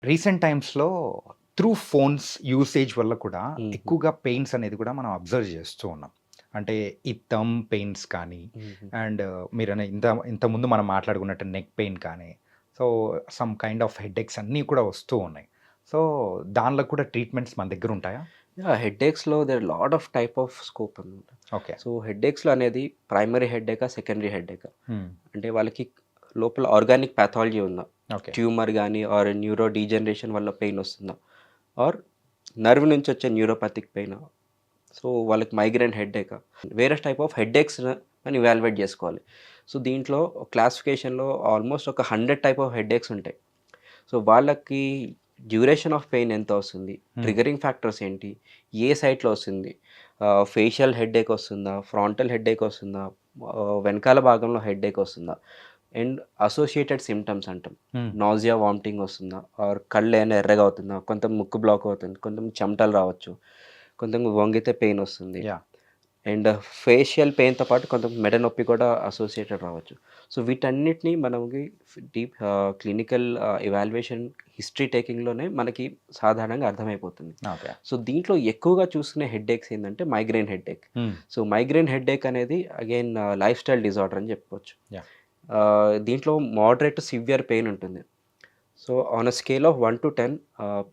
Recent టైమ్స్‌లో through phones usage వల్ల కూడా హుహు. ఎక్కువగా పెయిన్స్ అనేది కూడా మనం అబ్జర్వ్ చేస్తూ ఉన్నాం. అంటే ఈ థంబ్ పెయిన్స్ కానీ హుహు. అండ్ మీరనే ఇంతకుముందు మనం మాట్లాడుకున్నట్టు నెక్ పెయిన్ కానీ, so some kind of headaches అన్నీ కూడా వస్తూ ఉన్నాయి. సో దానిలో కూడా ట్రీట్మెంట్స్ మన దగ్గర ఉంటాయా? యాహ్! హెడ్‌ఏక్స్‌లో there lot of type of scope అనమాట. ఓకే. సో, హెడ్‌ఏక్స్‌లో అనేది ప్రైమరీ హెడ్‌ఏకా? సెకండరీ హెడ్‌ఏకా? హ్మ్. అంటే వాళ్ళకి లోపల ఆర్గానిక్ పాథాలజీ ఉందా? ఓకే. ట్యూమర్ గాని ఆర్ న్యూరో డీజనరేషన్ వల్ల పెయిన్ వస్తుందా? ఆర్ నర్వ్ నుంచి వచ్చే న్యూరోపాథిక్ పెయినా? సో, వాళ్ళకి మైగ్రేన్ హెడ్‌ఏకా? వేరియస్ టైప్ ఆఫ్ హెడ్‌ఏక్స్ అని ఇవాల్యుయేట్ జేసుకోవాలి. సో, దీంట్లో క్లాసిఫికేషన్‌లో ఆల్మోస్ట్ ఒక 100 టైప్ ఆఫ్ హెడ్‌ఏక్స్ ఉంటాయి. సో, వాళ్ళకి డ్యూరేషన్ ఆఫ్ పెయిన్ ఎంత వస్తుంది? హ్మ్. ట్రిగ్గరింగ్ ఫ్యాక్టర్స్ ఏంటి? ఏ సైట్‌లో వస్తుంది? ఫేషియల్ హెడ్‌ఏక్ వస్తుందా? ఫ్రాంటల్ హెడ్‌ఏక్ వస్తుందా? వెనకాల భాగంలో హెడ్‌ఏక్ వస్తుందా? అండ్ అసోసియేటెడ్ సిమ్టమ్స్ అంటాం. హ్మ్. నాసియా, వామిటింగ్ వస్తుందా? ఆర్ కళ్ళేమైనా ఎర్రగా అవుతుందా? కొంత ముక్కు బ్లాక్ అవుతుంది. కొంత చెమటలు రావచ్చు. కొంత వంగితే పెయిన్ వస్తుంది. యాహ్! అండ్ ఫేషియల్ పెయిన్‌తో పాటు కొంత మెడ నొప్పి కూడా అసోసియేటెడ్ రావచ్చు. సో, వీటన్నిటిని మనకి క్లినికల్ ఎవాల్యుయేషన్ హిస్టరీ టేకింగ్‌లోనే మనకి సాధారణంగా అర్థమైపోతుంది. ఓకే. సో, దీంట్లో ఎక్కువగా చూసుకునే హెడ్‌ఏక్స్ ఏందంటే migraine headache. Hmm. So, migraine headache అనేది అగైన్ లైఫ్ స్టైల్ డిజార్డర్ అని చెప్పుకోవచ్చు. యాహ్! దీంట్లో మోడరేట్ టు సివియర్ పెయిన్ ఉంటుంది. So, on a scale of 1-10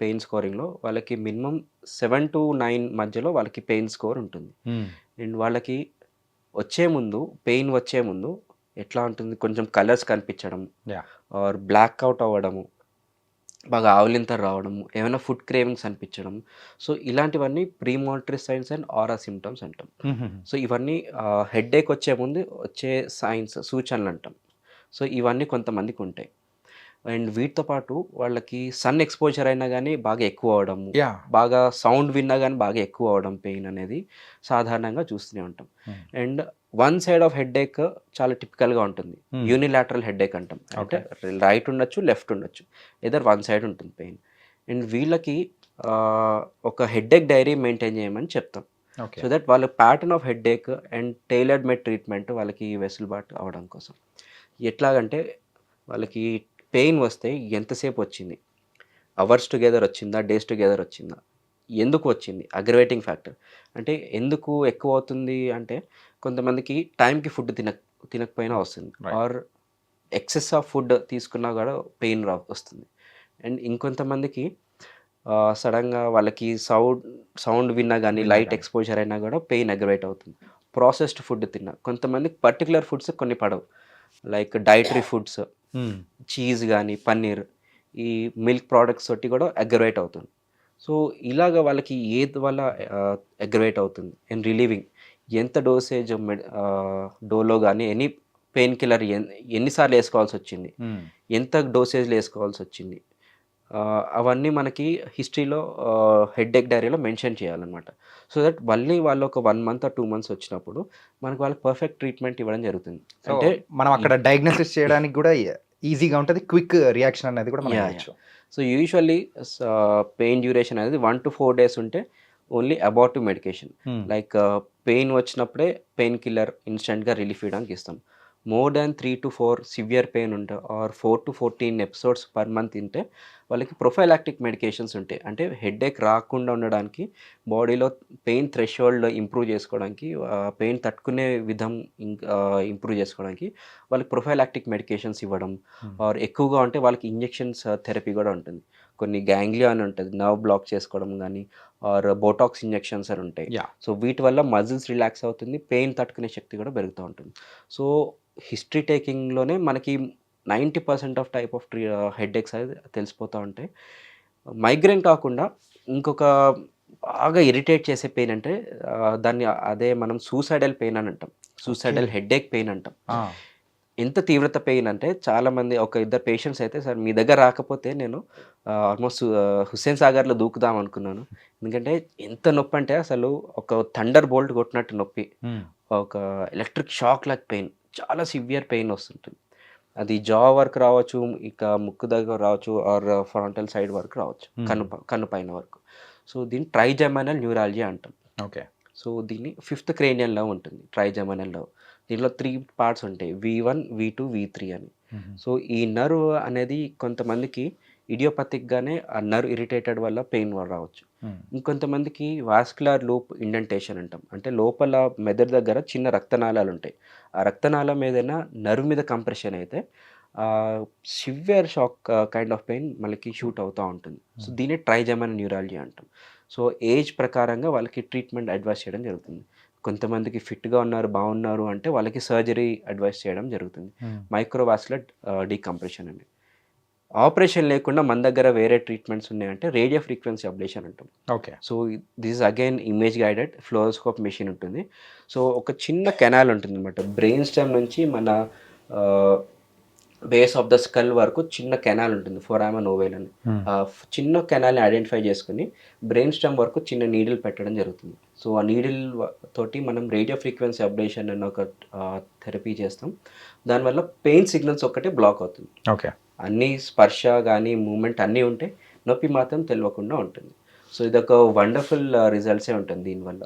pain స్కోరింగ్‌లో వాళ్ళకి మినిమమ్ 7-9 మధ్యలో వాళ్ళకి పెయిన్ స్కోర్ ఉంటుంది. హ్మ్. అండ్ వాళ్ళకి వచ్చే ముందు పెయిన్ వచ్చే ముందు ఎట్లా ఉంటుంది కొంచెం కలర్స్ కనిపించడం యాహ్! ఆర్ బ్లాక్ అవుట్ అవ్వడము, బాగా ఆవలింతలు రావడము, ఏమైనా ఫుడ్ క్రేవింగ్స్ అనిపించడం. సో, ఇలాంటివన్నీ ప్రీమానిటరీ సైన్స్ అండ్ ఆరా సిమ్టమ్స్ అంటాం. హుహుహు. సో, ఇవన్నీ హెడ్‌ఏక్ వచ్చే ముందు వచ్చే సైన్స్ సూచనలంటాం. సో, ఇవన్నీ కొంతమందికుంటాయి. అండ్ వీటితో పాటు వాళ్ళకి సన్ ఎక్స్‌పోజర్ అయినా గానీ బాగా ఎక్కువ అవ్వడము, యాహ్! బాగా సౌండ్ విన్నా గానీ బాగా ఎక్కువ అవ్వడం పెయిన్ అనేది సాధారణంగా చూస్తూనే ఉంటాం. హ్మ్. And one side of headache చాలా టిపికల్‌గా ఉంటుంది. హ్మ్. యూనిలాటరల్ హెడ్‌ఏక్ అంటాం. అంటే ఓకే. రైట్ ఉండొచ్చు, లెఫ్ట్ ఉండొచ్చు. ఎయిదర్ వన్ సైడ్ ఉంటుంది పెయిన్. అండ్ వీళ్ళకి ఒక హెడ్‌ఏక్ డైరీ మెయింటైన్ చేయమని చెప్తాం. ఓకే. సో దట్ వాళ్ళ pattern of headache and tailored made treatment వాళ్ళకి వెసులుబాటు అవ్వడం కోసం. ఎట్లాగంటే వాళ్ళకి పెయిన్ వస్తే ఎంతసేపు వచ్చింది? అవర్స్ టుగెదర్ వచ్చిందా? డేస్ టుగెదర్ వచ్చిందా? ఎందుకు వచ్చింది? Aggravating factor. అంటే ఎందుకు ఎక్కువవుతుంది అంటే కొంతమందికి టైంకి ఫుడ్ తినకపోయినా వస్తుంది. Right. Or excess of food తీసుకున్నా గూడా పెయిన్ వస్తుంది. అండ్ ఇంకొంతమందికి సడెన్‌గా వాళ్ళకి సౌండ్ విన్నా గాని, విన్నా లైట్ గాని. ఎక్స్‌పోజర్ అయినా గూడా పెయిన్ అగ్రవేట్ అవుతుంది. ప్రాసెస్డ్ ఫుడ్ తిన్నా. కొంతమందికి పర్టిక్యులర్ ఫుడ్స్ కొన్ని పడవు. లైక్ డైటరీ ఫుడ్స్, హ్మ్. చీజ్ గాని, పన్నీర్, ఈ మిల్క్ ప్రొడక్ట్స్ తోటి గూడా అగ్రవేట్ అవుతుంది. సో, ఇలాగ వాళ్ళకి ఏది వల్ల ఆహ్, అగ్రవేట్ అవుతుంది అండ్ రిలీవింగ్ ఎంత డోసేజ్ డోలో గాని పెయిన్ కిల్లర్ ఎన్ని సార్లు ఏసుకోవాల్సొచ్చింది? హ్మ్. ఎంత డోసేజ్‌లో ఏసుకోవాల్సొచ్చింది? అవన్నీ మనకి హిస్టరీలో హెడ్‌ఏక్ డైరీలో మెన్షన్ చేయాలనమాట. సో దట్ మళ్ళీ వాళ్ళు ఒక 1 మంత్ ఆర్ 2 మంత్స్ వచ్చినప్పుడు మనకు వాళ్ళకి పర్ఫెక్ట్ ట్రీట్మెంట్ ఇవ్వడం జరుగుతుంది. సో, అంటే మనం ఈ అక్కడ డయాగ్నోసిస్ చేయడానికి గూడా ఈజీగా ఉంటది. క్విక్ రియాక్షన్ అనేది కూడా మనం యాహ్! ఇవ్వచ్చు. సో, యూజువల్లీ పెయిన్ డ్యూరేషన్ అనేది 1-4 డేస్ ఉంటే ఓన్లీ అబార్టివ్ మెడికేషన్. హ్మ్. లైక్ పెయిన్ వచ్చినప్పుడే పెయిన్ కిల్లర్ ఇన్‌స్టంట్‌గా రిలీఫ్ ఇవ్వడానికి ఇస్తాం. మోర్ దాన్ 3-4 సివియర్ పెయిన్ ఉంటే ఆర్ 4-14 ఎపిసోడ్స్ పర్ మంత్ ఉంటే వాళ్ళకి ప్రొఫైలాక్టిక్ మెడికేషన్స్ ఉంటాయి. అంటే హెడ్‌ఏక్ రాకుండా ఉండడానికి బాడీలో పెయిన్ థ్రెషోల్డ్ ఇంప్రూవ్ చేసుకోవడానికి పెయిన్ తట్టుకునే విధం ఇంప్రూవ్ చేసుకోవడానికి వాళ్ళకి ప్రొఫైలాక్టిక్ మెడికేషన్స్ ఇవ్వడం. హ్మ్. ఆర్ ఎక్కువగా ఉంటే వాళ్ళకి ఇంజెక్షన్స్ థెరపీ గూడా ఉంటుంది. కొన్ని గ్యాంగ్లియా అని ఉంటది. నర్వ్ బ్లాక్ చేసుకోవడం గానీ, ఆర్ బోటాక్స్ ఇంజెక్షన్స్ అని ఉంటాయి. యాహ్! సో, వీటి వల్ల మజిల్స్ రిలాక్స్ అవుతుంది. పెయిన్ తట్టుకునే శక్తి గూడా పెరుగుతా ఉంటుంది. సో, హిస్టరీ టేకింగ్‌లోనే మనకి 90% ఆఫ్ టైప్ ఆఫ్ హెడ్‌ఏక్స్ అనేది తెలిసిపోతా ఉంటాయి. మైగ్రేన్ కాకుండా ఇంకొక బాగా ఇరిటేట్ చేసే పెయిన్ అంటే దాన్ని అదే మనం సూసైడల్ పెయిన్ అని అంటాం. ఓకే. సూసైడల్ హెడ్‌ఏక్ పెయిన్ అంటాం. ఆ! ఎంత తీవ్రత పెయిన్ అంటే చాలామంది ఒక ఇద్దరు పేషెంట్స్ అయితే సార్ మీ దగ్గర రాకపోతే నేను ఆల్మోస్ట్ హుస్సేన్ సాగర్‌లో దూకుదాం అనుకున్నాను. ఎందుకంటే ఎంత నొప్పంటే అసలు ఒక థండర్ బోల్ట్ కొట్టినట్టు నొప్పి. హ్మ్. ఒక ఎలక్ట్రిక్ షాక్ లాగా పెయిన్. చాలా సివియర్ పెయిన్ వస్తుంటుంది. అది జా వరకు రావచ్చు, ఇక ముక్కు దగ్గర రావచ్చు ఆర్ ఫ్రంటల్ సైడ్ వరకు రావచ్చు. హ్మ్. కన్ను పైన వరకు. సో, దీన్ని ట్రైజెమినల్ న్యూరాలజీ అంటాం. ఓకే. సో, దీన్ని ఫిఫ్త్ క్రేనియల్ నర్వ్ ఉంటుంది. Trigeminal nerve. దీనిలో 3 పార్ట్స్ ఉంటాయి. వి1, వి2, వి3 అని. హుహు. సో, ఈ నర్వ్ అనేది కొంతమందికి ఇడియోపతిక్గానే ఆ నర్వ్ ఇరిటేటెడ్ వల్ల పెయిన్ రావచ్చు. ఇంకొంతమందికి వాస్కులర్ లూప్ ఇండెంటేషన్ అంటాం. అంటే లోపల మెదడు దగ్గర చిన్న రక్తనాళాలు ఉంటాయి. ఆ రక్తనాళం ఏదైనా నర్వ్ మీద కంప్రెషన్ అయితే severe shock kind of pain మనకి షూట్ అవుతూ ఉంటుంది. సో దీన్ని ట్రైజెమినల్ న్యూరాలజీ అంటాం. సో ఏజ్ ప్రకారంగా వాళ్ళకి ట్రీట్మెంట్ అడ్వైస్ చేయడం జరుగుతుంది. కొంతమందికి ఫిట్‌గా ఉన్నారు, బాగున్నారు అంటే వాళ్ళకి సర్జరీ అడ్వైస్ చేయడం జరుగుతుంది. మైక్రోవాస్కులర్ డీకంప్రెషన్ అని. ఆపరేషన్ లేకుండా మన దగ్గర వేరే ట్రీట్మెంట్స్ ఉన్నాయంటే రేడియో ఫ్రీక్వెన్సీ అబ్లేషన్ అంటాం. Okay. So this is again image guided fluoroscope machine ఉంటుంది. సో ఒక చిన్న కెనాల్ ఉంటుందన్నమాట. బ్రెయిన్ స్టెమ్ నుంచి మన బేస్ ఆఫ్ ద స్కల్ వరకు చిన్న కెనాల్ ఉంటుంది. ఫోరామన్ ఓవెల్ అని. చిన్న కెనాల్‌ని ఐడెంటిఫై చేసుకొని బ్రెయిన్ స్టెమ్ వరకు చిన్న నీడిల్ పెట్టడం జరుగుతుంది. సో ఆ నీడిల్ తోటి మనం రేడియో ఫ్రీక్వెన్సీ అబ్లేషన్ అన్న ఒక థెరపీ చేస్తాం. దానివల్ల పెయిన్ సిగ్నల్స్ ఒక్కటే బ్లాక్ అవుతుంది. ఓకే. అన్నీ స్పర్శ గానీ, మూవ్‌మెంట్ అన్నీ ఉంటాయి. నొప్పి మాత్రం తెలవకుండా ఉంటుంది. సో ఇదొక వండర్‌ఫుల్ రిజల్ట్సే ఉంటుంది దీనివల్ల.